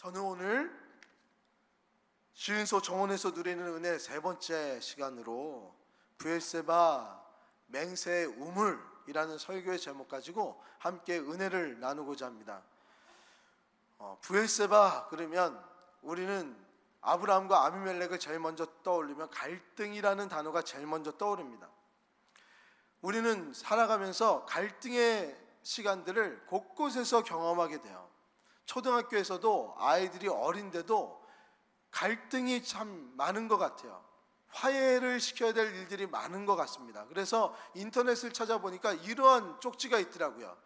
저는 오늘 주윤소 정원에서 누리는 은혜 세 번째 시간으로 부엘세바 맹세의 우물이라는 설교의 제목 가지고 함께 은혜를 나누고자 합니다. 부엘세바 그러면 우리는 아브라함과 아비멜렉을 제일 먼저 떠올리면 갈등이라는 단어가 제일 먼저 떠오릅니다. 우리는 살아가면서 갈등의 시간들을 곳곳에서 경험하게 돼요. 초등학교에서도 아이들이 어린데도 갈등이 참 많은 것 같아요. 화해를 시켜야 될 일들이 많은 것 같습니다. 그래서 인터넷을 찾아보니까 이러한 쪽지가 있더라고요.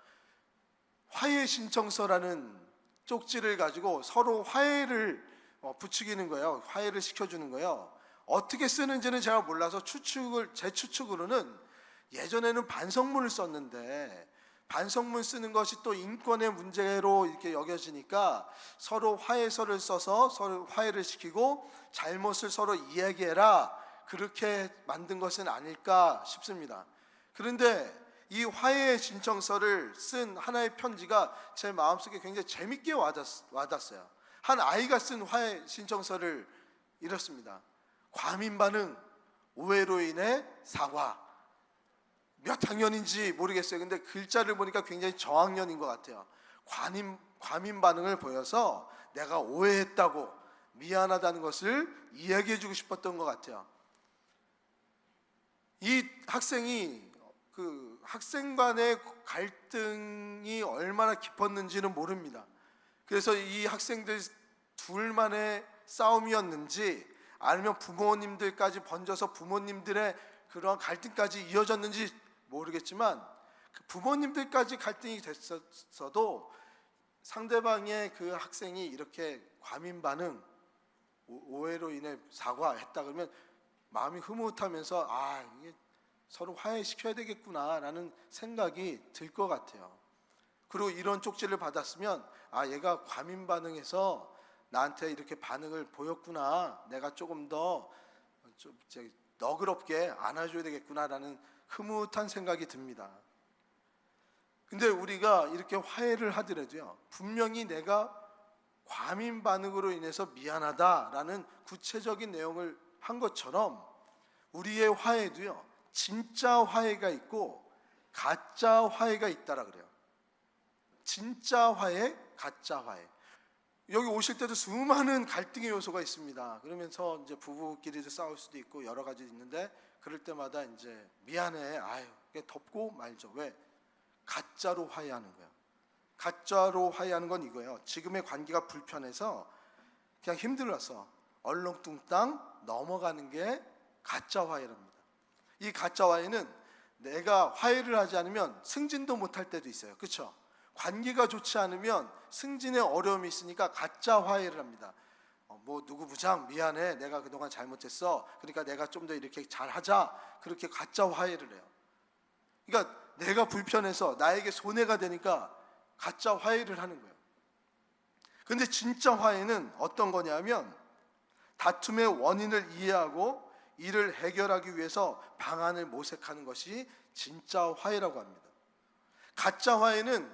화해 신청서라는 쪽지를 가지고 서로 화해를 부추기는 거예요. 화해를 시켜주는 거예요. 어떻게 쓰는지는 제가 몰라서 제 추측으로는 예전에는 반성문을 썼는데 반성문 쓰는 것이 또 인권의 문제로 이렇게 여겨지니까 서로 화해서를 써서 서로 화해를 시키고 잘못을 서로 이야기해라, 그렇게 만든 것은 아닐까 싶습니다. 그런데 이 화해 신청서를 쓴 하나의 편지가 제 마음속에 굉장히 재밌게 와닿았어요. 한 아이가 쓴 화해 신청서를 이렇습니다. 과민 반응, 오해로 인해 사과. 몇 학년인지 모르겠어요. 근데 글자를 보니까 굉장히 저학년인 것 같아요. 과민 반응을 보여서 내가 오해했다고 미안하다는 것을 이야기해 주고 싶었던 것 같아요. 이 학생이 그 학생 간의 갈등이 얼마나 깊었는지는 모릅니다. 그래서 이 학생들 둘만의 싸움이었는지 아니면 부모님들까지 번져서 부모님들의 그런 갈등까지 이어졌는지 모르겠지만 부모님들까지 갈등이 됐어도 상대방의 그 학생이 이렇게 과민 반응, 오해로 인해 사과했다 그러면 마음이 흐뭇하면서 이게 서로 화해시켜야 되겠구나라는 생각이 들 것 같아요. 그리고 이런 쪽지를 받았으면 얘가 과민 반응해서 나한테 이렇게 반응을 보였구나, 내가 조금 더 너그럽게 안아줘야 되겠구나라는 흐뭇한 생각이 듭니다. 근데 우리가 이렇게 화해를 하더라도요, 분명히 내가 과민 반응으로 인해서 미안하다라는 구체적인 내용을 한 것처럼 우리의 화해도요, 진짜 화해가 있고 가짜 화해가 있다라 그래요. 진짜 화해, 가짜 화해. 여기 오실 때도 수많은 갈등의 요소가 있습니다. 그러면서 이제 부부끼리도 싸울 수도 있고 여러 가지 있는데, 그럴 때마다 이제 미안해, 덮고 말죠. 왜? 가짜로 화해하는 거예요. 가짜로 화해하는 건 이거예요. 지금의 관계가 불편해서 그냥 힘들어서 얼렁뚱땅 넘어가는 게 가짜 화해랍니다. 이 가짜 화해는 내가 화해를 하지 않으면 승진도 못할 때도 있어요. 그렇죠? 관계가 좋지 않으면 승진에 어려움이 있으니까 가짜 화해를 합니다. 누구 부장 미안해, 내가 그동안 잘못했어, 그러니까 내가 좀 더 이렇게 잘하자, 그렇게 가짜 화해를 해요. 그러니까 내가 불편해서 나에게 손해가 되니까 가짜 화해를 하는 거예요. 근데 진짜 화해는 어떤 거냐면 다툼의 원인을 이해하고 이를 해결하기 위해서 방안을 모색하는 것이 진짜 화해라고 합니다. 가짜 화해는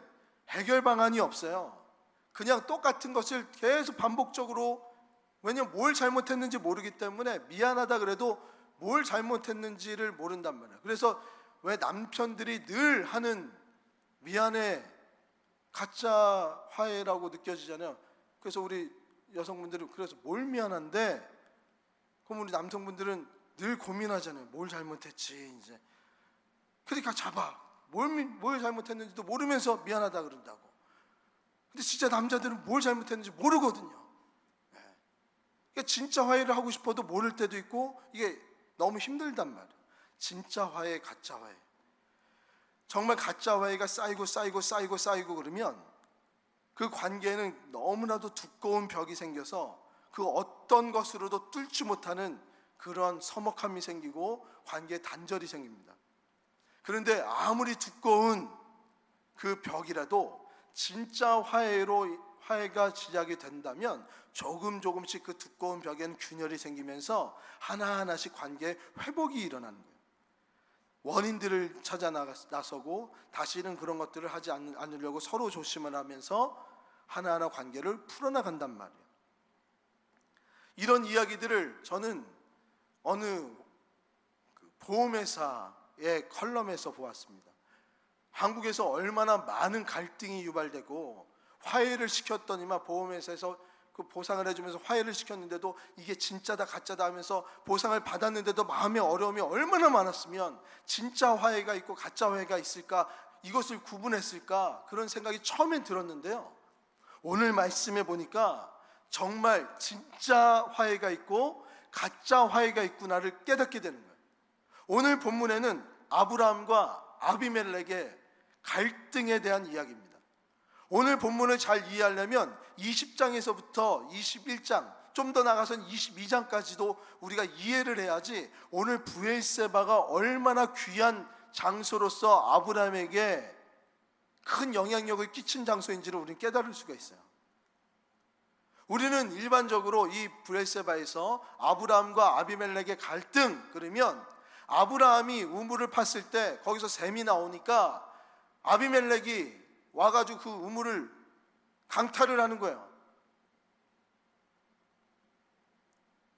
해결 방안이 없어요. 그냥 똑같은 것을 계속 반복적으로, 왜냐면 뭘 잘못했는지 모르기 때문에 미안하다 그래도 뭘 잘못했는지를 모른단 말이에요. 그래서 왜 남편들이 늘 하는 미안해, 가짜 화해라고 느껴지잖아요. 그래서 우리 여성분들은 그래서 뭘 미안한데, 그럼 우리 남성분들은 늘 고민하잖아요. 뭘 잘못했지 이제. 그러니까 뭘 잘못했는지도 모르면서 미안하다 그런다고. 근데 진짜 남자들은 뭘 잘못했는지 모르거든요. 그러니까 진짜 화해를 하고 싶어도 모를 때도 있고, 이게 너무 힘들단 말이에요. 진짜 화해, 가짜 화해. 정말 가짜 화해가 쌓이고 그러면 그 관계에는 너무나도 두꺼운 벽이 생겨서 그 어떤 것으로도 뚫지 못하는 그런 서먹함이 생기고 관계에 단절이 생깁니다. 그런데 아무리 두꺼운 그 벽이라도 진짜 화해가 시작이 된다면 조금씩 그 두꺼운 벽에는 균열이 생기면서 하나하나씩 관계에 회복이 일어나는 거예요. 원인들을 찾아 나서고 다시는 그런 것들을 하지 않으려고 서로 조심을 하면서 하나하나 관계를 풀어나간단 말이에요. 이런 이야기들을 저는 어느 보험회사의 컬럼에서 보았습니다. 한국에서 얼마나 많은 갈등이 유발되고 화해를 시켰더니만 보험회사에서 그 보상을 해주면서 화해를 시켰는데도 이게 진짜다 가짜다 하면서 보상을 받았는데도 마음의 어려움이 얼마나 많았으면 진짜 화해가 있고 가짜 화해가 있을까, 이것을 구분했을까, 그런 생각이 처음엔 들었는데요, 오늘 말씀해 보니까 정말 진짜 화해가 있고 가짜 화해가 있구나를 깨닫게 되는 거예요. 오늘 본문에는 아브라함과 아비멜렉의 갈등에 대한 이야기입니다. 오늘 본문을 잘 이해하려면 20장에서부터 21장, 좀 더 나가서는 22장까지도 우리가 이해를 해야지 오늘 브엘세바가 얼마나 귀한 장소로서 아브라함에게 큰 영향력을 끼친 장소인지를 우리는 깨달을 수가 있어요. 우리는 일반적으로 이 브엘세바에서 아브라함과 아비멜렉의 갈등, 그러면 아브라함이 우물을 팠을 때 거기서 샘이 나오니까 아비멜렉이 와가지고 그 우물을 강탈을 하는 거예요.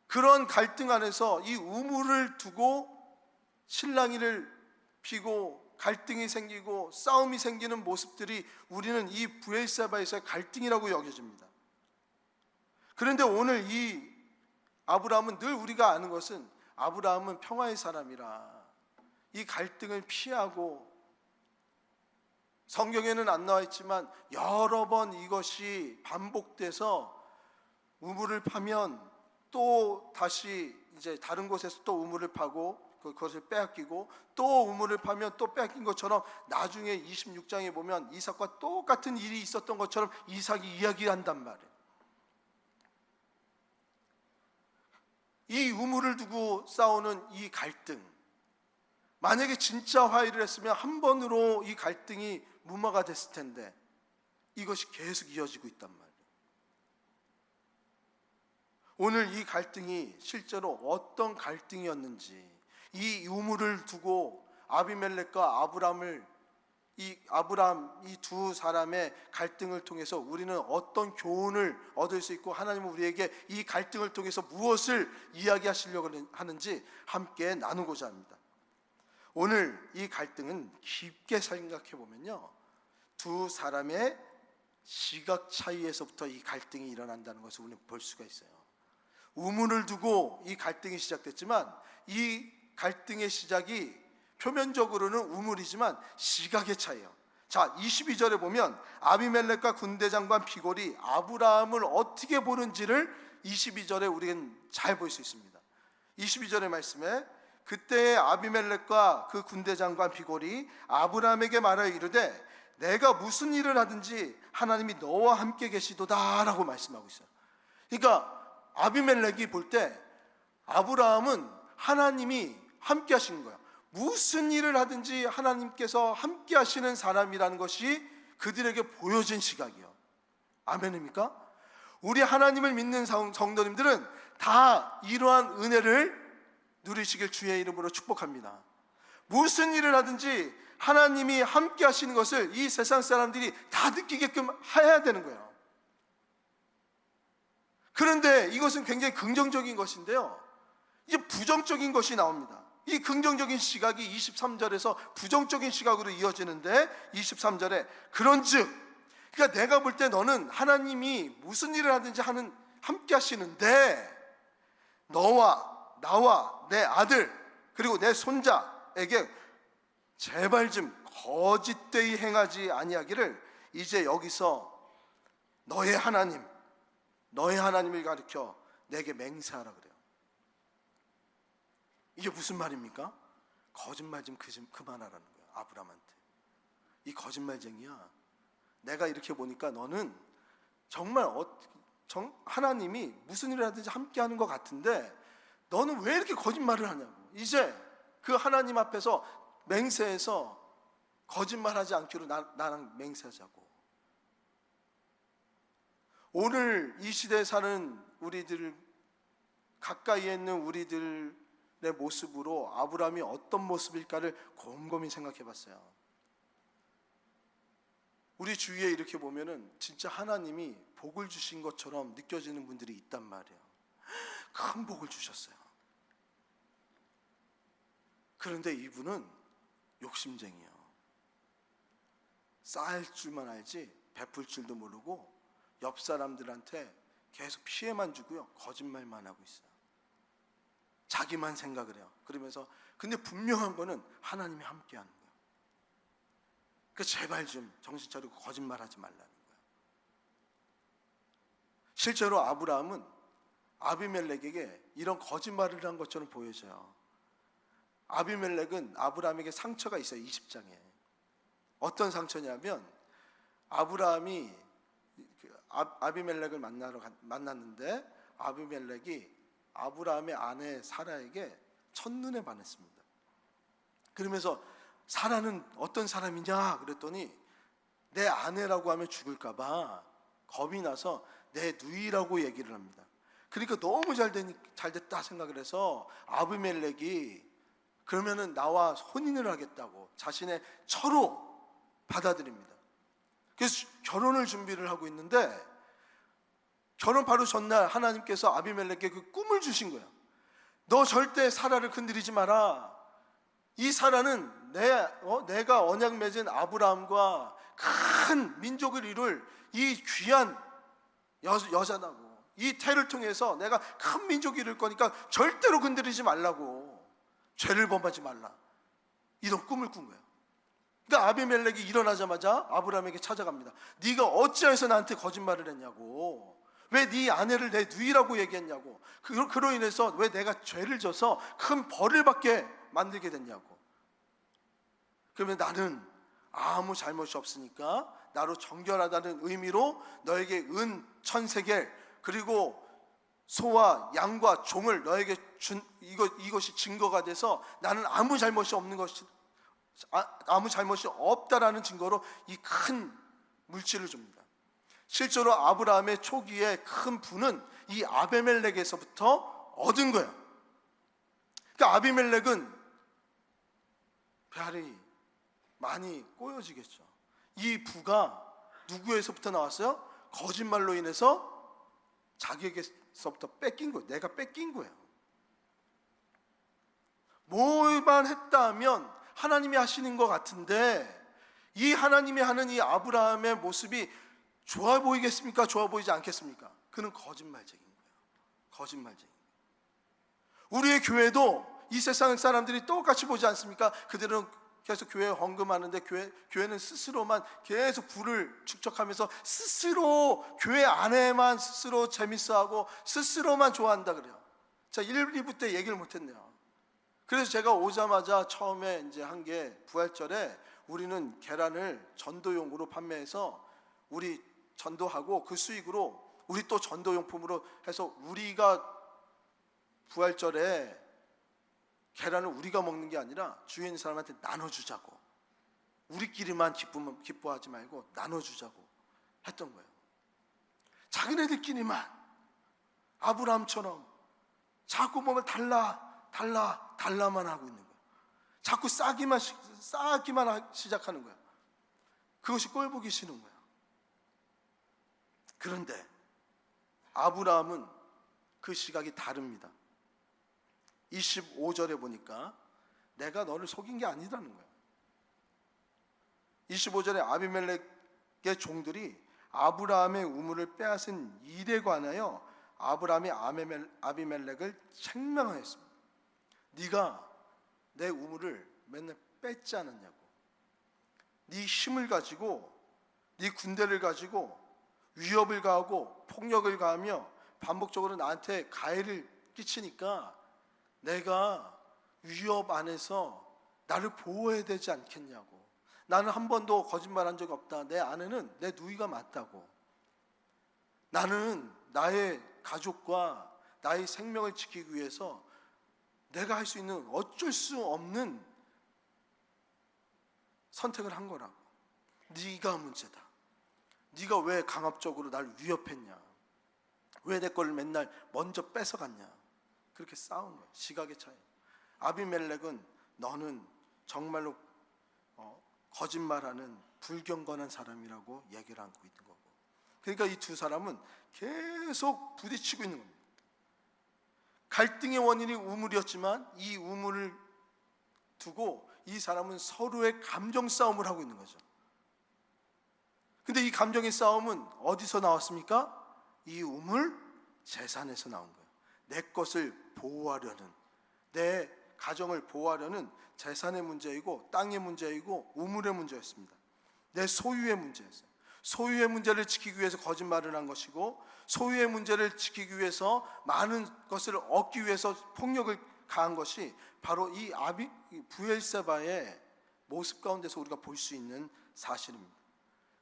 그런 갈등 안에서 이 우물을 두고 실랑이를 피고 갈등이 생기고 싸움이 생기는 모습들이 우리는 이 브엘세바에서의 갈등이라고 여겨집니다. 그런데 오늘 이 아브라함은, 늘 우리가 아는 것은 아브라함은 평화의 사람이라 이 갈등을 피하고, 성경에는 안 나와 있지만 여러 번 이것이 반복돼서 우물을 파면 또 다시 이제 다른 곳에서 또 우물을 파고 그것을 빼앗기고, 또 우물을 파면 또 빼앗긴 것처럼 나중에 26장에 보면 이삭과 똑같은 일이 있었던 것처럼 이삭이 이야기한단 말이에요. 이 우물을 두고 싸우는 이 갈등, 만약에 진짜 화해를 했으면 한 번으로 이 갈등이 무마가 됐을 텐데 이것이 계속 이어지고 있단 말이에요. 오늘 이 갈등이 실제로 어떤 갈등이었는지, 이 우물을 두고 아비멜렉과 아브라함, 이 두 사람의 갈등을 통해서 우리는 어떤 교훈을 얻을 수 있고, 하나님은 우리에게 이 갈등을 통해서 무엇을 이야기하시려고 하는지 함께 나누고자 합니다. 오늘 이 갈등은 깊게 생각해 보면요, 두 사람의 시각 차이에서부터 이 갈등이 일어난다는 것을 우리는 볼 수가 있어요. 우물을 두고 이 갈등이 시작됐지만 이 갈등의 시작이 표면적으로는 우물이지만 시각의 차이예요. 자, 22절에 보면 아비멜렉과 군대장관 비골이 아브라함을 어떻게 보는지를 22절에 우리는 잘 볼 수 있습니다. 22절의 말씀에 그때 아비멜렉과 그 군대장관 비골이 아브라함에게 말하여 이르되 내가 무슨 일을 하든지 하나님이 너와 함께 계시도다 라고 말씀하고 있어요. 그러니까 아비멜렉이 볼 때 아브라함은 하나님이 함께 하시는 거예요. 무슨 일을 하든지 하나님께서 함께 하시는 사람이라는 것이 그들에게 보여진 시각이에요. 아멘입니까? 우리 하나님을 믿는 성도님들은 다 이러한 은혜를 누리시길 주의 이름으로 축복합니다. 무슨 일을 하든지 하나님이 함께 하시는 것을 이 세상 사람들이 다 느끼게끔 해야 되는 거예요. 그런데 이것은 굉장히 긍정적인 것인데요, 이제 부정적인 것이 나옵니다. 이 긍정적인 시각이 23절에서 부정적인 시각으로 이어지는데, 23절에 그런즉, 그러니까 내가 볼 때 너는 하나님이 무슨 일을 하든지 함께 하시는데 너와 나와 내 아들 그리고 내 손자에게 제발 좀 거짓되이 행하지 아니하기를 이제 여기서 너의 하나님을 가리켜 내게 맹세하라 그래요. 이게 무슨 말입니까? 거짓말 좀 그만하라는 거예요. 아브라함한테 이 거짓말쟁이야, 내가 이렇게 보니까 너는 정말 하나님이 무슨 일을 하든지 함께 하는 것 같은데 너는 왜 이렇게 거짓말을 하냐고. 이제 그 하나님 앞에서 맹세해서 거짓말하지 않기로 나랑 맹세하자고. 오늘 이 시대에 사는 우리들, 가까이에 있는 우리들의 모습으로 아브라함이 어떤 모습일까를 곰곰이 생각해 봤어요. 우리 주위에 이렇게 보면은 진짜 하나님이 복을 주신 것처럼 느껴지는 분들이 있단 말이에요. 큰 복을 주셨어요. 그런데 이분은 욕심쟁이에요. 쌓을 줄만 알지 베풀 줄도 모르고 옆 사람들한테 계속 피해만 주고요, 거짓말만 하고 있어요. 자기만 생각을 해요. 그러면서 근데 분명한 거는 하나님이 함께하는 거예요. 그 제발 좀 정신 차리고 거짓말하지 말라는 거예요. 실제로 아브라함은 아비멜렉에게 이런 거짓말을 한 것처럼 보여져요. 아비멜렉은 아브라함에게 상처가 있어요. 20장에 어떤 상처냐면, 아브라함이 아비멜렉을 만났는데 아비멜렉이 아브라함의 아내 사라에게 첫눈에 반했습니다. 그러면서 사라는 어떤 사람이냐 그랬더니 내 아내라고 하면 죽을까 봐 겁이 나서 내 누이라고 얘기를 합니다. 그러니까 너무 잘 됐다 생각을 해서 아비멜렉이 그러면은 나와 혼인을 하겠다고 자신의 처로 받아들입니다. 그래서 결혼을 준비를 하고 있는데, 결혼 바로 전날 하나님께서 아비멜렉에게 그 꿈을 주신 거예요. 너 절대 사라를 건드리지 마라. 이 사라는 내가 언약 맺은 아브라함과 큰 민족을 이룰 이 귀한 여자다고. 이 태를 통해서 내가 큰 민족을 이룰 거니까 절대로 건드리지 말라고. 죄를 범하지 말라. 이런 꿈을 꾼 거예요. 그러니까 아비멜렉이 일어나자마자 아브라함에게 찾아갑니다. 네가 어찌해서 나한테 거짓말을 했냐고. 왜 네 아내를 내 누이라고 얘기했냐고. 그로 인해서 왜 내가 죄를 져서 큰 벌을 받게 만들게 됐냐고. 그러면 나는 아무 잘못이 없으니까 나로 정결하다는 의미로 너에게 은 1000세겔 그리고 소와 양과 종을 너에게 준 이것이 증거가 돼서 나는 아무 잘못이 없다라는 증거로 이 큰 물질을 줍니다. 실제로 아브라함의 초기에 큰 부는 이 아비멜렉에서부터 얻은 거예요. 그러니까 아비멜렉은 배알이 많이 꼬여지겠죠. 이 부가 누구에서부터 나왔어요? 거짓말로 인해서 자기에게서부터 뺏긴 거예요. 내가 뺏긴 거예요. 뭐만 했다 하면 하나님이 하시는 것 같은데, 이 하나님이 하는 이 아브라함의 모습이 좋아 보이겠습니까? 좋아 보이지 않겠습니까? 그는 거짓말쟁인 거예요. 거짓말쟁인. 우리의 교회도 이 세상 사람들이 똑같이 보지 않습니까? 그들은 계속 교회에 헌금하는데 교회는 스스로만 계속 부를 축적하면서 스스로 교회 안에만 스스로 재밌어하고 스스로만 좋아한다 그래요. 자, 1, 2부 때 얘기를 못했네요. 그래서 제가 오자마자 처음에 이제 한 게, 부활절에 우리는 계란을 전도용으로 판매해서 우리 전도하고 그 수익으로 우리 또 전도용품으로 해서 우리가 부활절에 계란을 우리가 먹는 게 아니라 주위에 있는 사람한테 나눠주자고, 우리끼리만 기뻐하지 말고 나눠주자고 했던 거예요. 자기네들끼리만 아브라함처럼 자꾸 몸을 달라만 하고 있는 거예요. 자꾸 쌓기만 시작하는 거예요. 그것이 꼴보기 싫은 거예요. 그런데 아브라함은 그 시각이 다릅니다. 25절에 보니까 내가 너를 속인 게 아니라는 거예요. 25절에 아비멜렉의 종들이 아브라함의 우물을 빼앗은 일에 관하여 아브라함이 아비멜렉을 책망하였습니다. 네가 내 우물을 맨날 뺐지 않았냐고. 네 힘을 가지고, 네 군대를 가지고 위협을 가하고 폭력을 가하며 반복적으로 나한테 가해를 끼치니까 내가 위협 안에서 나를 보호해야 되지 않겠냐고. 나는 한 번도 거짓말한 적이 없다. 내 아내는 내 누이가 맞다고. 나는 나의 가족과 나의 생명을 지키기 위해서 내가 할 수 있는 어쩔 수 없는 선택을 한 거라고. 네가 문제다. 네가 왜 강압적으로 날 위협했냐? 왜 내 걸 맨날 먼저 뺏어갔냐? 그렇게 싸운 거예요. 시각의 차이. 아비멜렉은 너는 정말로 거짓말하는 불경건한 사람이라고 얘기를 하고 있는 거고, 그러니까 이 두 사람은 계속 부딪히고 있는 겁니다. 갈등의 원인이 우물이었지만 이 우물을 두고 이 사람은 서로의 감정 싸움을 하고 있는 거죠. 근데 이 감정의 싸움은 어디서 나왔습니까? 이 우물, 재산에서 나온 거예요. 내 것을 보호하려는, 내 가정을 보호하려는 재산의 문제이고 땅의 문제이고 우물의 문제였습니다. 내 소유의 문제였어요. 소유의 문제를 지키기 위해서 거짓말을 한 것이고, 소유의 문제를 지키기 위해서 많은 것을 얻기 위해서 폭력을 가한 것이 바로 이 부엘세바의 모습 가운데서 우리가 볼 수 있는 사실입니다.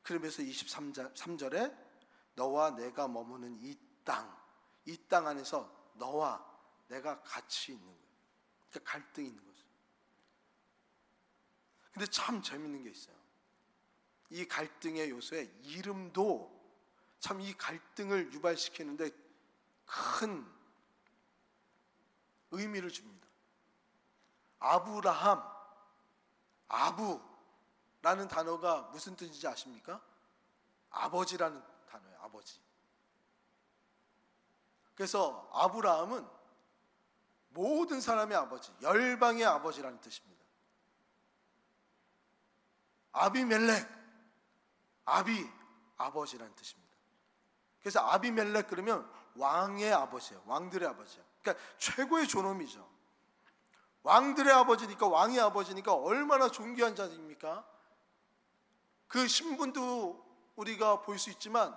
그러면서 23절에 너와 내가 머무는 이 땅 안에서 너와 내가 같이 있는 거예요. 그러니까 갈등이 있는 거죠. 근데 참 재밌는 게 있어요. 이 갈등의 요소에 이름도 참 이 갈등을 유발시키는데 큰 의미를 줍니다. 아브라함, 아부라는 단어가 무슨 뜻인지 아십니까? 아버지라는 단어예요. 아버지. 그래서 아브라함은 모든 사람의 아버지, 열방의 아버지라는 뜻입니다. 아비멜렉, 아버지라는 뜻입니다. 그래서 아비멜렉 그러면 왕의 아버지예요. 왕들의 아버지예요. 그러니까 최고의 존엄이죠. 왕들의 아버지니까, 왕의 아버지니까 얼마나 존귀한 자입니까? 그 신분도 우리가 볼 수 있지만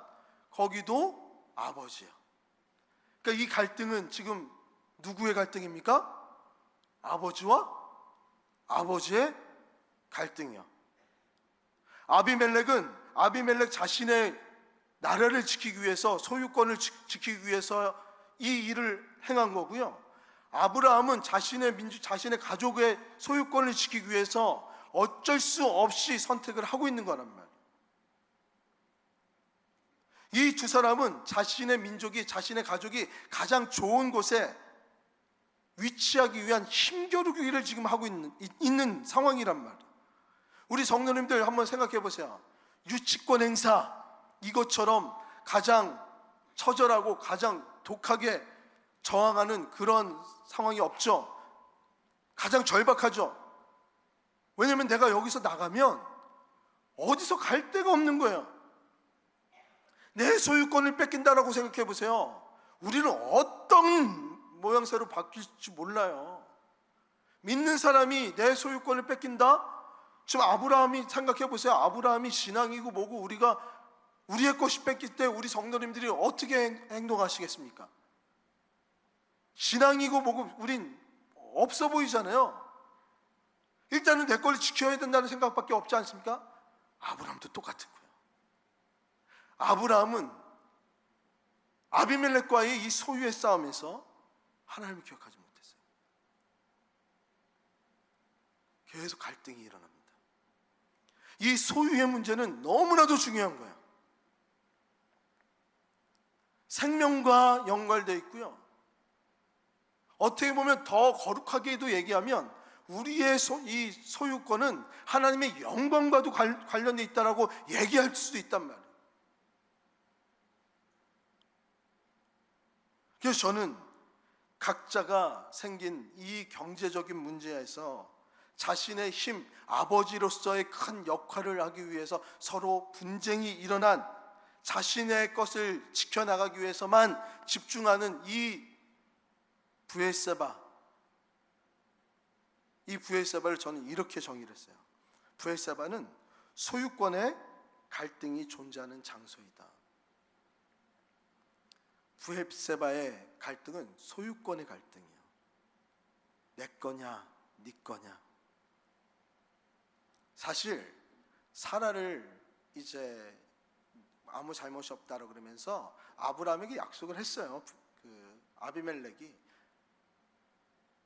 거기도 아버지예요. 그러니까 이 갈등은 지금 누구의 갈등입니까? 아버지와 아버지의 갈등이요. 아비멜렉 자신의 나라를 지키기 위해서, 소유권을 지키기 위해서 이 일을 행한 거고요. 아브라함은 자신의 가족의 소유권을 지키기 위해서 어쩔 수 없이 선택을 하고 있는 거란 말이에요. 이 두 사람은 자신의 민족이, 자신의 가족이 가장 좋은 곳에 위치하기 위한 힘겨루기를 지금 하고 있는 상황이란 말이에요. 우리 성도님들 한번 생각해 보세요. 유치권 행사, 이것처럼 가장 처절하고 가장 독하게 저항하는 그런 상황이 없죠. 가장 절박하죠. 왜냐하면 내가 여기서 나가면 어디서 갈 데가 없는 거예요. 내 소유권을 뺏긴다라고 생각해 보세요. 우리는 어떤 모양새로 바뀔지 몰라요. 믿는 사람이 내 소유권을 뺏긴다? 지금 아브라함이 생각해 보세요. 아브라함이 신앙이고 뭐고 우리가 우리의 것이 뺏길 때 우리 성도님들이 어떻게 행동하시겠습니까? 신앙이고 뭐고 우린 없어 보이잖아요. 일단은 내 걸 지켜야 된다는 생각밖에 없지 않습니까? 아브라함도 똑같은 거예요. 아브라함은 아비멜렉과의 이 소유의 싸움에서 하나님을 기억하지 못했어요. 계속 갈등이 일어납니다. 이 소유의 문제는 너무나도 중요한 거예요. 생명과 연관되어 있고요. 어떻게 보면 더 거룩하게도 얘기하면 우리의 이 소유권은 하나님의 영광과도 관련되어 있다라고 얘기할 수도 있단 말이에요. 그래서 저는 각자가 생긴 이 경제적인 문제에서 자신의 힘, 아버지로서의 큰 역할을 하기 위해서 서로 분쟁이 일어난, 자신의 것을 지켜나가기 위해서만 집중하는 이 부엘세바를 저는 이렇게 정의를 했어요. 부엘세바는 소유권의 갈등이 존재하는 장소이다. 부엘세바의 갈등은 소유권의 갈등이에요. 내 거냐, 네 거냐. 사실 사라를 이제 아무 잘못이 없다라고 그러면서 아브라함에게 약속을 했어요. 아비멜렉이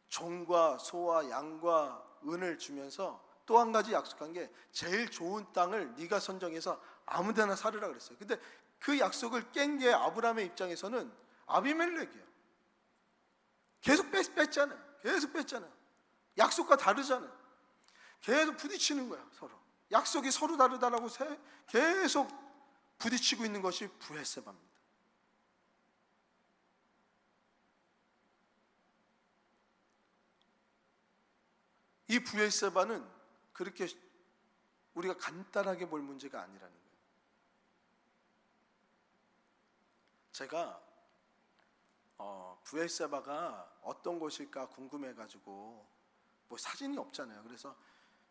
종과 소와 양과 은을 주면서 또 한 가지 약속한 게 제일 좋은 땅을 네가 선정해서 아무데나 살으라 그랬어요. 근데 그 약속을 깬 게 아브라함의 입장에서는 아비멜렉이에요. 계속 뺐잖아요. 약속과 다르잖아요. 계속 부딪히는 거야, 서로. 약속이 서로 다르다라고 계속 부딪히고 있는 것이 브엘세바입니다. 이 브엘세바는 그렇게 우리가 간단하게 볼 문제가 아니라는 거예요. 제가 브엘세바가 어떤 곳일까 궁금해가지고, 뭐 사진이 없잖아요. 그래서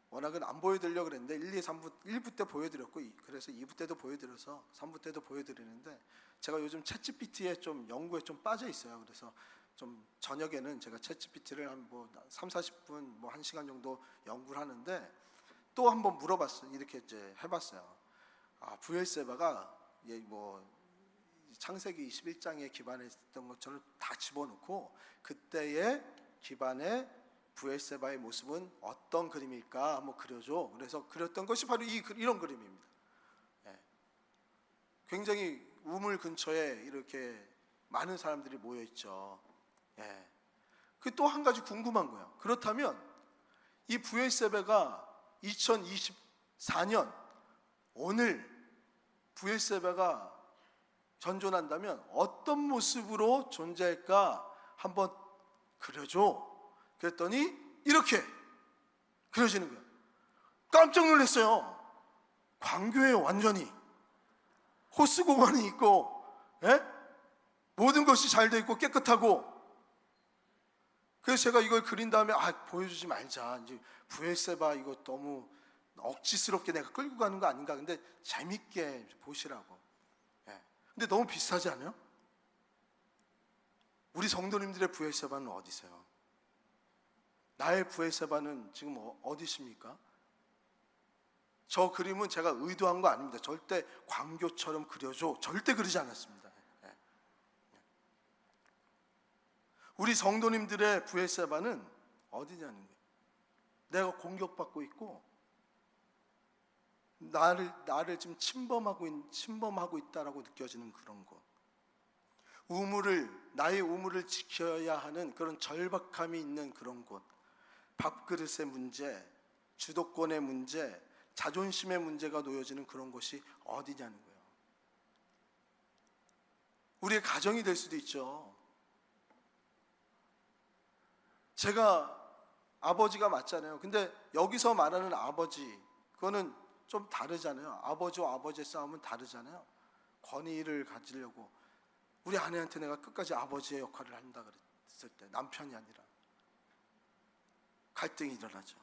워낙은 안 보여드리려고 그랬는데 1, 2, 3부 1부 때 보여드렸고, 그래서 2부 때도 보여드려서 3부 때도 보여드리는데, 제가 요즘 챗GPT에 좀 연구에 좀 빠져 있어요. 그래서 좀 저녁에는 제가 챗GPT를 한 뭐 3, 40분 뭐 1시간 정도 연구를 하는데, 또 한번 물어봤어요. 이렇게 이제 해봤어요. 브엘세바가 뭐 창세기 21장에 기반했던 것처럼 다 집어넣고, 그때의 기반의 브엘세바의 모습은 어떤 그림일까 한번 그려줘. 그래서 그렸던 것이 바로 이런 그림입니다. 굉장히 우물 근처에 이렇게 많은 사람들이 모여 있죠. 그 또 한 가지 궁금한 거예요. 그렇다면 이 브엘세바가 2024년 오늘 브엘세바가 전존한다면 어떤 모습으로 존재할까 한번 그려줘. 그랬더니 이렇게 그려지는 거예요. 깜짝 놀랐어요. 광교에 완전히 호수 공간이 있고, 모든 것이 잘 돼 있고 깨끗하고. 그래서 제가 이걸 그린 다음에 보여주지 말자. 이제 브엘세바 이거 너무 억지스럽게 내가 끌고 가는 거 아닌가. 근데 재밌게 보시라고. 근데 너무 비슷하지 않아요? 우리 성도님들의 브엘세바는 어디세요? 나의 브엘세바는 지금 어디 있습니까? 저 그림은 제가 의도한 거 아닙니다. 절대 광교처럼 그려줘. 절대 그러지 않았습니다. 우리 성도님들의 브엘세바는 어디냐는 거예요. 내가 공격받고 있고 나를 지금 침범하고 있다라고 느껴지는 그런 것. 나의 우물을 지켜야 하는 그런 절박함이 있는 그런 곳. 밥그릇의 문제, 주도권의 문제, 자존심의 문제가 놓여지는 그런 곳이 어디냐는 거예요. 우리의 가정이 될 수도 있죠. 제가 아버지가 맞잖아요. 근데 여기서 말하는 아버지, 그거는 좀 다르잖아요. 아버지와 아버지의 싸움은 다르잖아요. 권위를 가지려고 우리 아내한테 내가 끝까지 아버지의 역할을 한다 그랬을 때, 남편이 아니라 갈등이 일어나죠.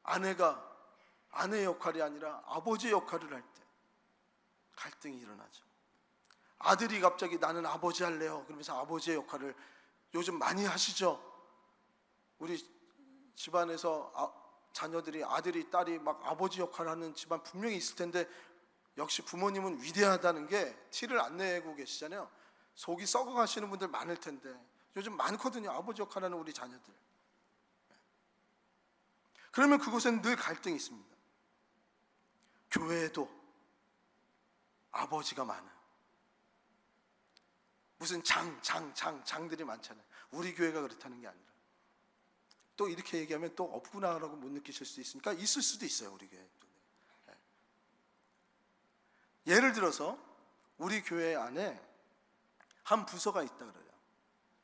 아내가 아내의 역할이 아니라 아버지의 역할을 할 때 갈등이 일어나죠. 아들이 갑자기 나는 아버지 할래요 그러면서 아버지의 역할을 요즘 많이 하시죠. 우리 집안에서 자녀들이, 아들이 딸이 막 아버지 역할을 하는 집안 분명히 있을 텐데, 역시 부모님은 위대하다는 게 티를 안 내고 계시잖아요. 속이 썩어가시는 분들 많을 텐데 요즘 많거든요. 아버지 역할을 하는 우리 자녀들. 그러면 그곳에는 늘 갈등이 있습니다. 교회에도 아버지가 많아요. 무슨 장들이 많잖아요. 우리 교회가 그렇다는 게 아니라, 또 이렇게 얘기하면 또 없구나라고 못 느끼실 수도 있으니까 있을 수도 있어요. 우리 교회. 예를 들어서 우리 교회 안에 한 부서가 있다 그래요.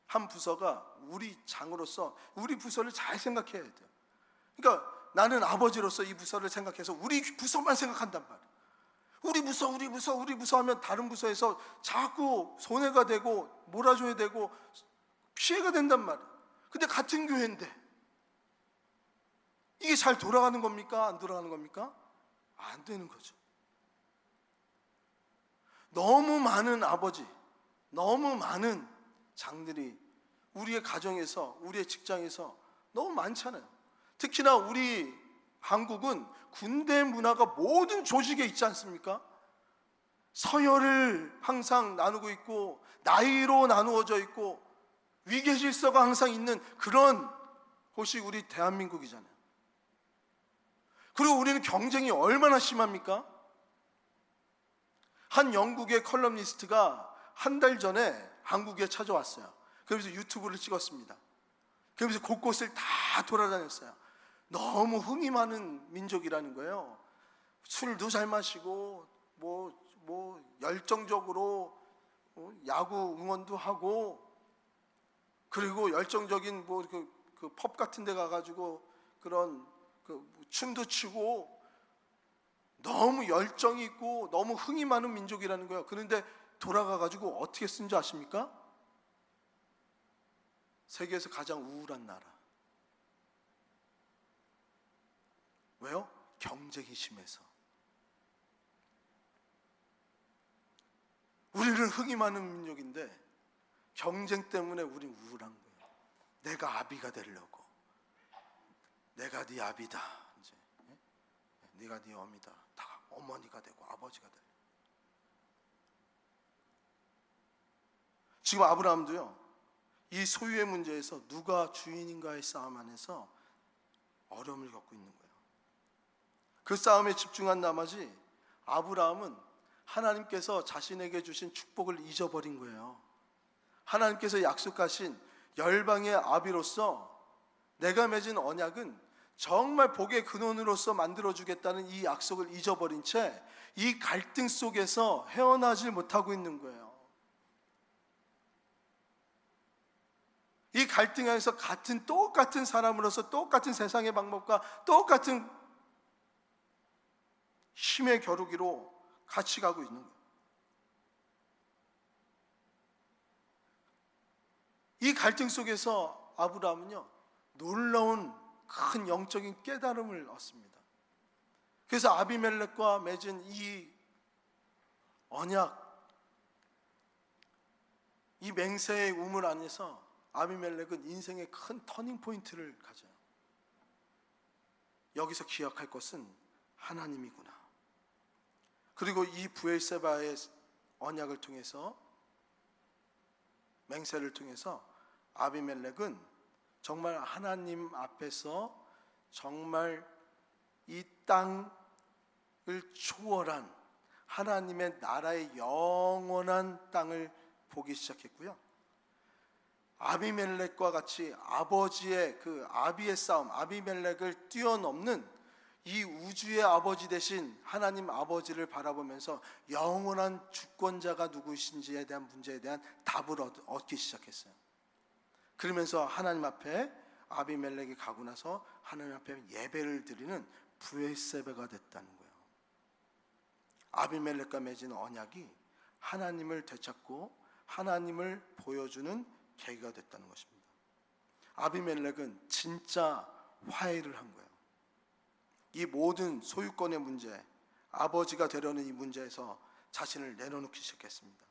한 부서가 우리 장으로서 우리 부서를 잘 생각해야 돼요. 그러니까 나는 아버지로서 이 부서를 생각해서 우리 부서만 생각한단 말이에요. 우리 부서 하면 다른 부서에서 자꾸 손해가 되고 몰아줘야 되고 피해가 된단 말이에요. 근데 같은 교회인데 이게 잘 돌아가는 겁니까? 안 돌아가는 겁니까? 안 되는 거죠. 너무 많은 아버지, 너무 많은 장들이 우리의 가정에서, 우리의 직장에서 너무 많잖아요. 특히나 우리 한국은 군대 문화가 모든 조직에 있지 않습니까? 서열을 항상 나누고 있고 나이로 나누어져 있고 위계 질서가 항상 있는 그런 곳이 우리 대한민국이잖아요. 그리고 우리는 경쟁이 얼마나 심합니까? 한 영국의 컬럼니스트가 한 달 전에 한국에 찾아왔어요. 그러면서 유튜브를 찍었습니다. 그러면서 곳곳을 다 돌아다녔어요. 너무 흥이 많은 민족이라는 거예요. 술도 잘 마시고 열정적으로 야구 응원도 하고, 그리고 열정적인 그 펍 같은 데 가가지고 그런 춤도 추고, 너무 열정이 있고 너무 흥이 많은 민족이라는 거예요. 그런데 돌아가가지고 어떻게 쓴 줄 아십니까? 세계에서 가장 우울한 나라. 왜요? 경쟁이 심해서. 우리는 흥이 많은 민족인데 경쟁 때문에 우린 우울한 거예요. 내가 아비가 되려고. 내가 네 아비다. 이제 네가 네 어미다. 다 어머니가 되고 아버지가 되고. 지금 아브라함도요, 이 소유의 문제에서 누가 주인인가의 싸움 안에서 어려움을 겪고 있는 거예요. 그 싸움에 집중한 나머지 아브라함은 하나님께서 자신에게 주신 축복을 잊어버린 거예요. 하나님께서 약속하신 열방의 아비로서 내가 맺은 언약은 정말 복의 근원으로서 만들어주겠다는 이 약속을 잊어버린 채 이 갈등 속에서 헤어나질 못하고 있는 거예요. 이 갈등에서 똑같은 사람으로서 똑같은 세상의 방법과 똑같은 힘의 겨루기로 같이 가고 있는 거예요. 이 갈등 속에서 아브라함은요, 놀라운 큰 영적인 깨달음을 얻습니다. 그래서 아비멜렉과 맺은 이 언약, 이 맹세의 우물 안에서 아비멜렉은 인생의 큰 터닝 포인트를 가져요. 여기서 기억할 것은 하나님이구나. 그리고 이 브엘세바의 언약을 통해서, 맹세를 통해서 아비멜렉은 정말 하나님 앞에서 정말 이 땅을 초월한 하나님의 나라의 영원한 땅을 보기 시작했고요. 아비멜렉과 같이 아버지의 그 아비의 싸움, 아비멜렉을 뛰어넘는 이 우주의 아버지 되신 하나님 아버지를 바라보면서 영원한 주권자가 누구이신지에 대한 문제에 대한 답을 얻기 시작했어요. 그러면서 하나님 앞에 아비멜렉이 가고 나서 하나님 앞에 예배를 드리는 브엘세바가 됐다는 거예요. 아비멜렉과 맺은 언약이 하나님을 되찾고 하나님을 보여주는 계기가 됐다는 것입니다. 아비멜렉은 진짜 화해를 한 거예요. 이 모든 소유권의 문제, 아버지가 되려는 이 문제에서 자신을 내려놓기 시작했습니다.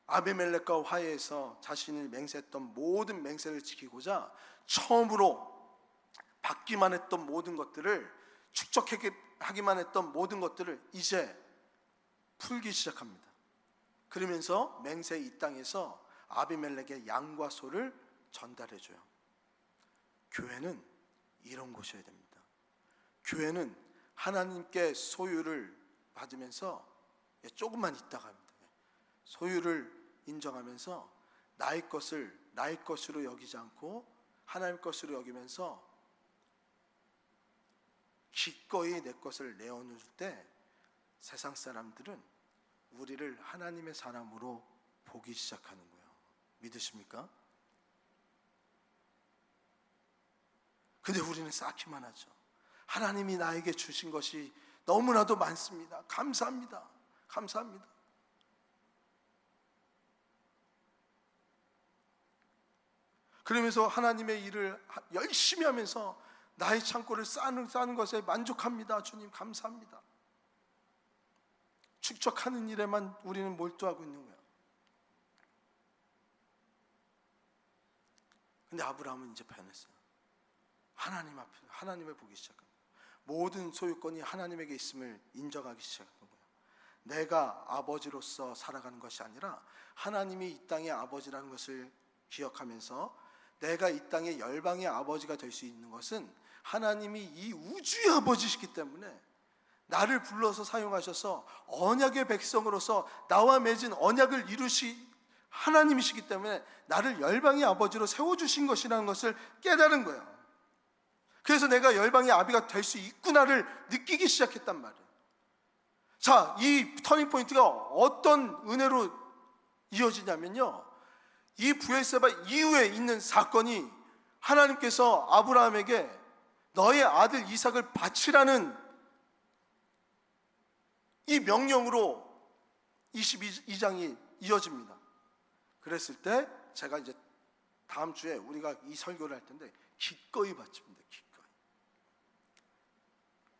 아비멜렉과 화해해서 자신이 맹세했던 모든 맹세를 지키고자 처음으로 받기만 했던 모든 것들을, 축적하기만 했던 모든 것들을 이제 풀기 시작합니다. 그러면서 맹세 이 땅에서 아비멜렉의 양과 소를 전달해줘요. 교회는 이런 곳이어야 됩니다. 교회는 하나님께 소유를 받으면서 조금만 있다가 합니다. 소유를 인정하면서 나의 것을 나의 것으로 여기지 않고 하나님 것으로 여기면서 기꺼이 내 것을 내어놓을 때 세상 사람들은 우리를 하나님의 사람으로 보기 시작하는 거예요. 믿으십니까? 근데 우리는 쌓기만 하죠. 하나님이 나에게 주신 것이 너무나도 많습니다. 감사합니다. 감사합니다. 그러면서 하나님의 일을 열심히 하면서 나의 창고를 쌓는 것에 만족합니다. 주님 감사합니다. 축적하는 일에만 우리는 몰두하고 있는 거예요. 근데 아브라함은 이제 변했어요. 하나님 앞에 하나님을 보기 시작합니다. 모든 소유권이 하나님에게 있음을 인정하기 시작한 거예요. 내가 아버지로서 살아가는 것이 아니라 하나님이 이 땅의 아버지라는 것을 기억하면서 내가 이 땅의 열방의 아버지가 될 수 있는 것은 하나님이 이 우주의 아버지시기 때문에 나를 불러서 사용하셔서 언약의 백성으로서 나와 맺은 언약을 하나님이시기 때문에 나를 열방의 아버지로 세워주신 것이라는 것을 깨달은 거예요. 그래서 내가 열방의 아비가 될 수 있구나를 느끼기 시작했단 말이에요. 자, 이 터닝 포인트가 어떤 은혜로 이어지냐면요, 이 브엘세바 이후에 있는 사건이 하나님께서 아브라함에게 너의 아들 이삭을 바치라는 이 명령으로 22장이 이어집니다. 그랬을 때 제가 이제 다음 주에 우리가 이 설교를 할 텐데 기꺼이 바칩니다. 기꺼이.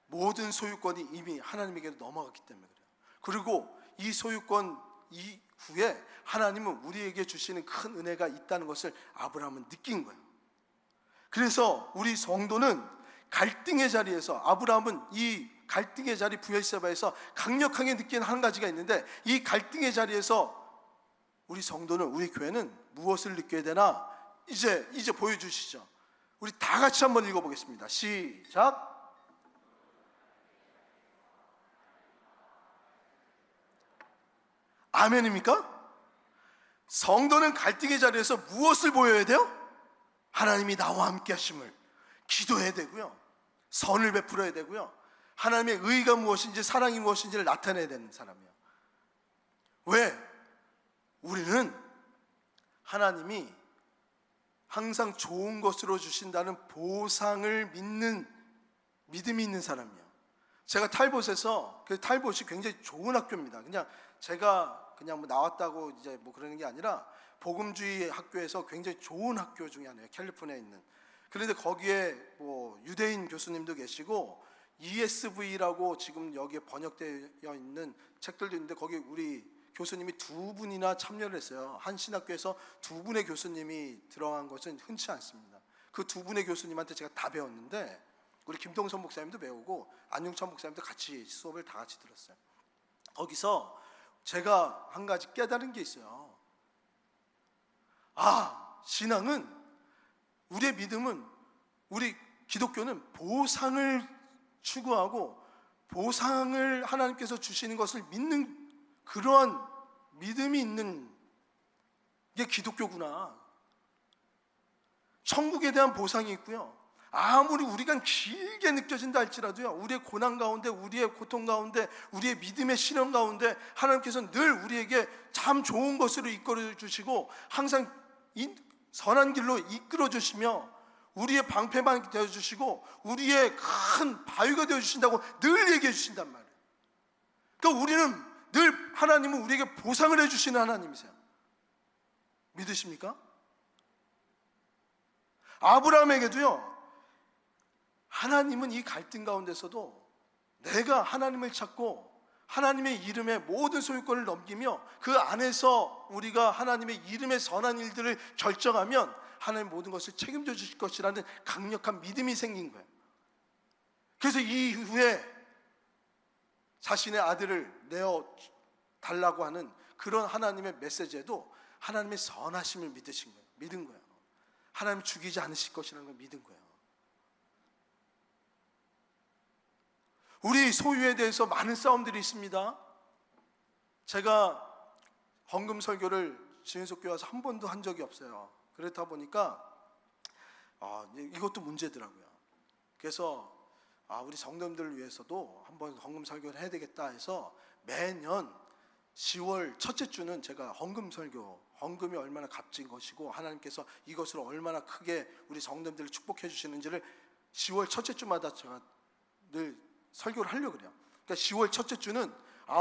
모든 소유권이 이미 하나님에게로 넘어갔기 때문에 그래요. 그리고 이 소유권 이후에 하나님은 우리에게 주시는 큰 은혜가 있다는 것을 아브라함은 느낀 거예요. 그래서 우리 성도는 갈등의 자리에서, 아브라함은 이 갈등의 자리 브엘세바에서 강력하게 느낀 한 가지가 있는데, 이 갈등의 자리에서 우리 성도는, 우리 교회는 무엇을 느껴야 되나? 이제 보여주시죠. 우리 다 같이 한번 읽어보겠습니다. 시작. 아멘입니까? 성도는 갈등의 자리에서 무엇을 보여야 돼요? 하나님이 나와 함께 하심을 기도해야 되고요, 선을 베풀어야 되고요, 하나님의 의가 무엇인지 사랑이 무엇인지를 나타내야 되는 사람이에요. 왜? 우리는 하나님이 항상 좋은 것으로 주신다는 보상을 믿는 믿음이 있는 사람이에요. 제가 탈봇에서, 그 탈봇이 굉장히 좋은 학교입니다. 그냥 제가 그냥 뭐 나왔다고 이제 뭐 그러는 게 아니라 복음주의 학교에서 굉장히 좋은 학교 중에 하나예요. 캘리포니아에 있는. 그런데 거기에 뭐 유대인 교수님도 계시고 ESV라고 지금 여기에 번역되어 있는 책들도 있는데, 거기 우리 교수님이 두 분이나 참여를 했어요. 한 신학교에서 두 분의 교수님이 들어간 것은 흔치 않습니다. 그 두 분의 교수님한테 제가 다 배웠는데, 우리 김동선 목사님도 배우고 안용찬 목사님도 같이 수업을 다 같이 들었어요. 거기서 제가 한 가지 깨달은 게 있어요. 신앙은, 우리의 믿음은, 우리 기독교는 보상을 추구하고 보상을 하나님께서 주시는 것을 믿는 그러한 믿음이 있는 게 기독교구나. 천국에 대한 보상이 있고요, 아무리 우리가 길게 느껴진다 할지라도요, 우리의 고난 가운데, 우리의 고통 가운데, 우리의 믿음의 시련 가운데 하나님께서 늘 우리에게 참 좋은 것으로 이끌어 주시고 항상 선한 길로 이끌어 주시며 우리의 방패만 되어주시고 우리의 큰 바위가 되어주신다고 늘 얘기해 주신단 말이에요. 그러니까 우리는 늘, 하나님은 우리에게 보상을 해주시는 하나님이세요. 믿으십니까? 아브라함에게도요, 하나님은 이 갈등 가운데서도 내가 하나님을 찾고 하나님의 이름에 모든 소유권을 넘기며 그 안에서 우리가 하나님의 이름의 선한 일들을 결정하면 하나님 모든 것을 책임져 주실 것이라는 강력한 믿음이 생긴 거예요. 그래서 이후에 자신의 아들을 내어 달라고 하는 그런 하나님의 메시지에도 하나님의 선하심을 믿은 거예요. 하나님 죽이지 않으실 것이라는 걸 믿은 거예요. 우리 소유에 대해서 많은 싸움들이 있습니다. 제가 헌금 설교를 지은석교회 와서 한 번도 한 적이 없어요. 그렇다 보니까 이것도 문제더라고요. 그래서 우리 성도님들을 위해서도 한번 헌금 설교를 해야 되겠다 해서 매년 10월 첫째 주는 제가 헌금 설교, 헌금이 얼마나 값진 것이고 하나님께서 이것을 얼마나 크게 우리 성도님들을 축복해 주시는지를 10월 첫째 주마다 제가 늘 설교를 하려고 그래요. 그러니까 10월 첫째 주는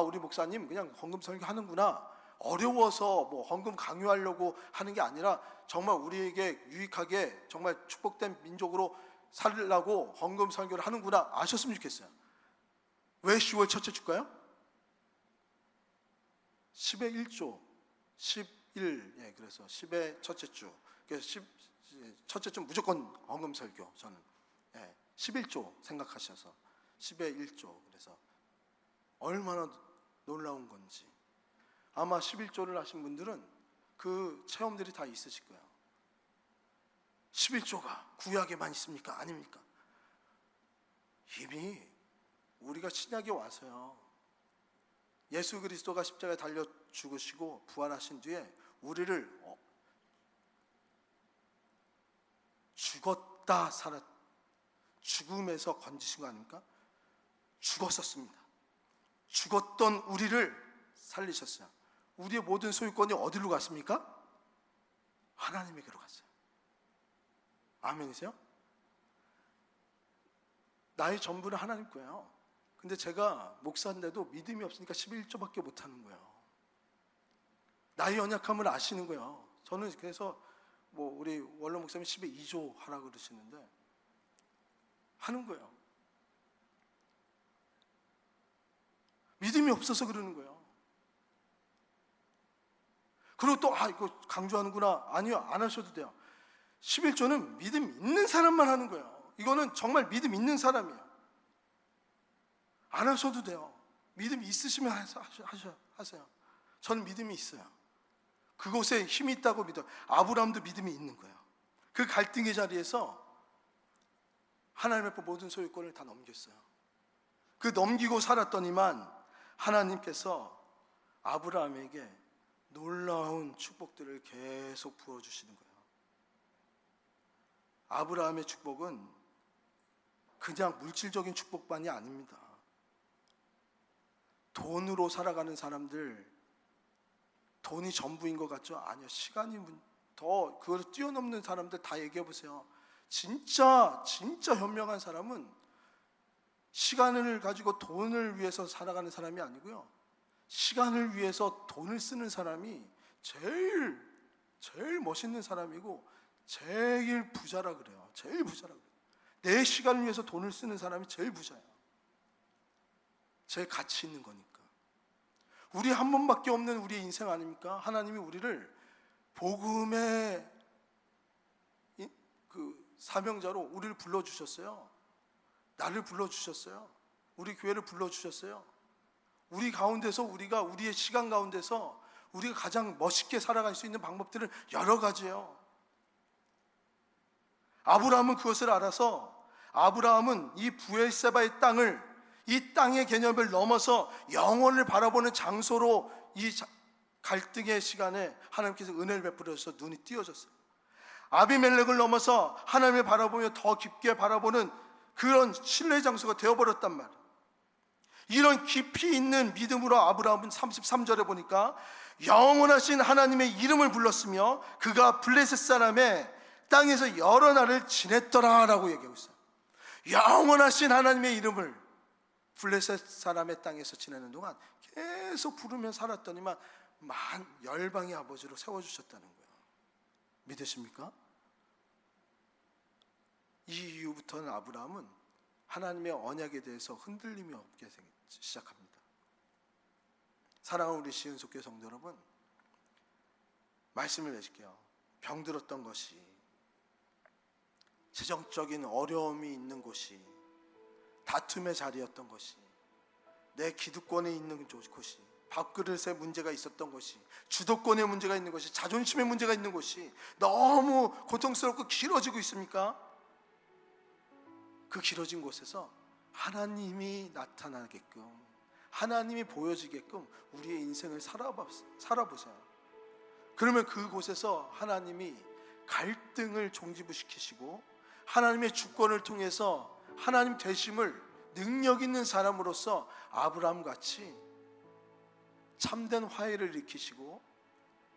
우리 목사님 그냥 헌금 설교 하는구나, 어려워서 뭐 헌금 강요하려고 하는 게 아니라 정말 우리에게 유익하게 정말 축복된 민족으로 살려고 헌금 설교를 하는구나 아셨으면 좋겠어요. 왜 10월 첫째 주일까요? 10의 1조 11, 그래서 10의 첫째 주, 그래서 첫째 주 무조건 헌금 설교. 저는 11조 생각하셔서 10의 1조. 그래서 얼마나 놀라운 건지 아마 11조를 하신 분들은 그 체험들이 다 있으실 거예요. 11조가 구약에만 있습니까? 아닙니까? 이미 우리가 신약에 와서요, 예수 그리스도가 십자가에 달려 죽으시고 부활하신 뒤에 우리를 죽었다 살았, 죽음에서 건지신 거 아닙니까? 죽었었습니다. 죽었던 우리를 살리셨어요. 우리의 모든 소유권이 어디로 갔습니까? 하나님에게로 갔어요. 아멘이세요? 나의 전부는 하나님 거예요. 근데 제가 목사인데도 믿음이 없으니까 11조밖에 못하는 거예요. 나의 연약함을 아시는 거예요. 저는 그래서 우리 원로 목사님 12조 하라고 그러시는데 하는 거예요. 믿음이 없어서 그러는 거예요. 그리고 또 이거 강조하는구나. 아니요, 안 하셔도 돼요. 11조는 믿음 있는 사람만 하는 거예요. 이거는 정말 믿음 있는 사람이에요. 안 하셔도 돼요. 믿음 있으시면 하세요. 저는 믿음이 있어요. 그곳에 힘이 있다고 믿어요. 아브라함도 믿음이 있는 거예요. 그 갈등의 자리에서 하나님 앞에 모든 소유권을 다 넘겼어요. 그 넘기고 살았더니만 하나님께서 아브라함에게 놀라운 축복들을 계속 부어주시는 거예요. 아브라함의 축복은 그냥 물질적인 축복만이 아닙니다. 돈으로 살아가는 사람들, 돈이 전부인 것 같죠? 아니요. 시간이 더 그걸 뛰어넘는 사람들 다 얘기해 보세요. 진짜 현명한 사람은 시간을 가지고 돈을 위해서 살아가는 사람이 아니고요, 시간을 위해서 돈을 쓰는 사람이 제일 멋있는 사람이고 제일 부자라 그래요. 제일 부자라 그래요. 내 시간을 위해서 돈을 쓰는 사람이 제일 부자예요. 제일 가치 있는 거니까. 우리 한 번밖에 없는 우리의 인생 아닙니까? 하나님이 우리를 복음의 그 사명자로 우리를 불러주셨어요. 나를 불러주셨어요. 우리 교회를 불러주셨어요. 우리 가운데서 우리의 시간 가운데서 우리가 가장 멋있게 살아갈 수 있는 방법들은 여러 가지예요. 아브라함은 그것을 알아서 아브라함은 이 브엘세바의 땅을, 이 땅의 개념을 넘어서 영혼을 바라보는 장소로 이 갈등의 시간에 하나님께서 은혜를 베풀어서 눈이 띄어졌어요. 아비멜렉을 넘어서 하나님을 바라보며 더 깊게 바라보는 그런 신뢰의 장소가 되어버렸단 말이에요. 이런 깊이 있는 믿음으로 아브라함은 33절에 보니까 영원하신 하나님의 이름을 불렀으며 그가 블레셋 사람의 땅에서 여러 날을 지냈더라 라고 얘기하고 있어요. 영원하신 하나님의 이름을 블레셋 사람의 땅에서 지내는 동안 계속 부르며 살았더니만 열방의 아버지로 세워주셨다는 거예요. 믿으십니까? 이 이후부터는 아브라함은 하나님의 언약에 대해서 흔들림이 없게 시작합니다. 사랑하는 우리 시은속교 성도 여러분, 말씀을 내실게요. 병들었던 것이, 재정적인 어려움이 있는 곳이, 다툼의 자리였던 것이, 내 기득권에 있는 곳이, 밥그릇에 문제가 있었던 것이, 주도권에 문제가 있는 것이, 자존심에 문제가 있는 것이 너무 고통스럽고 길어지고 있습니까? 그 길어진 곳에서 하나님이 나타나게끔, 하나님이 보여지게끔 우리의 인생을 살아보세요. 그러면 그곳에서 하나님이 갈등을 종지부시키시고 하나님의 주권을 통해서 하나님 되심을 능력 있는 사람으로서 아브라함같이 참된 화해를 일으키시고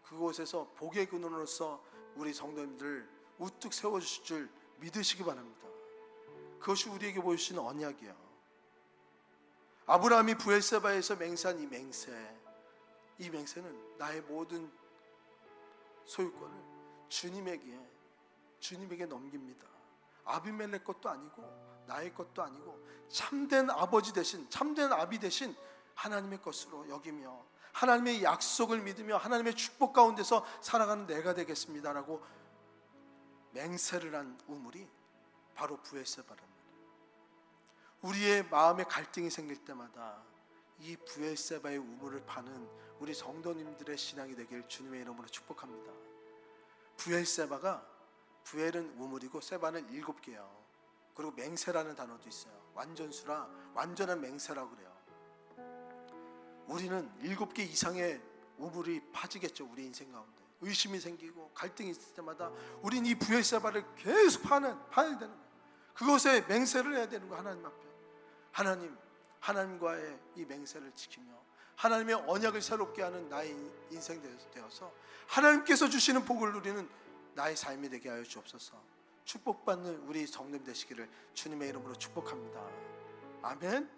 그곳에서 복의 근원으로서 우리 성도님들 우뚝 세워주실 줄 믿으시기 바랍니다. 그것이 우리에게 보여주시는 언약이에요. 아브라함이 브엘세바에서 맹세한 이 맹세는 나의 모든 소유권을 주님에게 넘깁니다. 아비멜렉 것도 아니고 나의 것도 아니고 참된 아버지 대신, 참된 아비 대신 하나님의 것으로 여기며 하나님의 약속을 믿으며 하나님의 축복 가운데서 살아가는 내가 되겠습니다라고 맹세를 한 우물이 바로 브엘세바란 말이에요. 우리의 마음에 갈등이 생길 때마다 이 브엘세바의 우물을 파는 우리 성도님들의 신앙이 되길 주님의 이름으로 축복합니다. 브엘은 우물이고 세바는 7개요. 그리고 맹세라는 단어도 있어요. 완전수라 완전한 맹세라고 그래요. 우리는 7개 이상의 우물이 파지겠죠. 우리 인생 가운데 의심이 생기고 갈등이 있을 때마다 우리는 이 브엘세바를 계속 파야 되는 거예요. 그것에 맹세를 해야 되는 거, 하나님 앞에. 하나님과의 이 맹세를 지키며 하나님의 언약을 새롭게 하는 나의 인생 되어서 하나님께서 주시는 복을 누리는 나의 삶이 되게 하여 주옵소서. 축복받는 우리 성도님 되시기를 주님의 이름으로 축복합니다. 아멘.